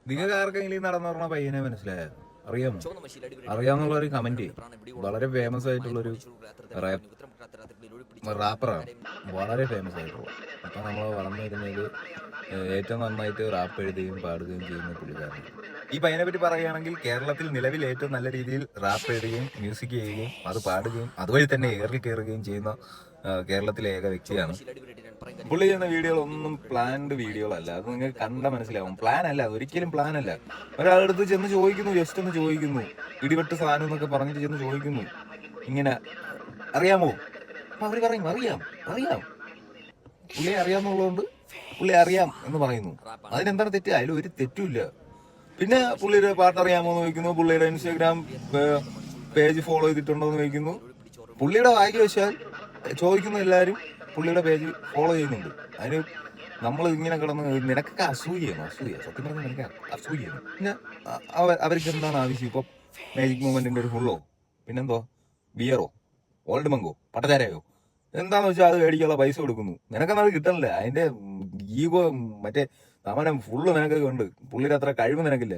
നിങ്ങൾക്ക് ആർക്കെങ്കിലും നടന്നു പറഞ്ഞ പയ്യനെ മനസ്സിലായോ? അറിയാമോ? അറിയാന്നുള്ള ഒരു കമന്റ് വളരെ ഫേമസ് ആയിട്ടുള്ളൊരു റാപ്പറാണ്, വളരെ ഫേമസ് ആയിട്ടുള്ള. അപ്പൊ നമ്മൾ വളർന്നു വരുന്നത് ഏറ്റവും നന്നായിട്ട് റാപ്പ് എഴുതുകയും പാടുകയും ചെയ്യുന്ന പുള്ളിക്കാരൻ. ഈ പയ്യനെ പറ്റി പറയുകയാണെങ്കിൽ കേരളത്തിൽ നിലവിൽ ഏറ്റവും നല്ല രീതിയിൽ റാപ്പ് എഴുതുകയും മ്യൂസിക് ചെയ്യുകയും അത് പാടുകയും അതുവഴി തന്നെ എയറിൽ കയറുകയും ചെയ്യുന്ന കേരളത്തിലെ ഏക വ്യക്തിയാണ്. പുള്ളി ചെയ്യുന്ന വീഡിയോകളൊന്നും പ്ലാൻഡ് വീഡിയോകളല്ല, അത് നിങ്ങൾക്ക് കണ്ട മനസ്സിലാവും. പ്ലാൻ അല്ല, അതൊരിക്കലും പ്ലാൻ അല്ല. ഒരാളടുത്ത് ചെന്ന് ചോദിക്കുന്നു, ജസ്റ്റ് ഒന്ന് ചോദിക്കുന്നു, ഇടിവെട്ട് സാധനം എന്നൊക്കെ പറഞ്ഞിട്ട് ചെന്ന് ചോദിക്കുന്നു, ഇങ്ങനെ അറിയാമോ? അപ്പൊ അവര് പറയും അറിയാം അറിയാം. പുള്ളിയെ അറിയാമെന്നുള്ളതുകൊണ്ട് പുള്ളി അറിയാം എന്ന് പറയുന്നു. അതിനെന്താണ് തെറ്റ്? അതിൽ ഒരു തെറ്റുമില്ല. പിന്നെ പുള്ളിയുടെ പാട്ട് അറിയാമോ എന്ന് ചോദിക്കുന്നു, പുള്ളിയുടെ ഇൻസ്റ്റാഗ്രാം പേജ് ഫോളോ ചെയ്തിട്ടുണ്ടോ എന്ന് ചോദിക്കുന്നു. പുള്ളിയുടെ ഭാഗ്യവശാൽ ചോദിക്കുന്ന എല്ലാവരും പുള്ളിയുടെ പേജ് ഫോളോ ചെയ്യുന്നുണ്ട്. അതിന് നമ്മൾ ഇങ്ങനെ കിടന്ന് നിനക്കൊക്കെ അസൂയാണ്, സത്യം പറഞ്ഞാൽ നിനക്ക് അസൂയാണ്. പിന്നെ അവർക്ക് എന്താണ് ആവശ്യം? ഇപ്പം മാജിക് മൂവ്മെന്റിന്റെ ഒരു ഫുള്ളോ, പിന്നെന്തോ ബിയറോ, ഓൾഡ് മങ്കോ, പട്ടചാരയോ എന്താന്ന് വെച്ചാൽ അത് മേടിക്കാനുള്ള പൈസ കൊടുക്കുന്നു. നിനക്കൊന്നും അത് കിട്ടണില്ല. അതിന്റെ ഈഗോ മറ്റേ സമനം ഫുള്ള് നിനക്കൊക്കെ ഉണ്ട്. പുള്ളിയുടെ അത്ര കഴിവ് നിനക്കില്ല.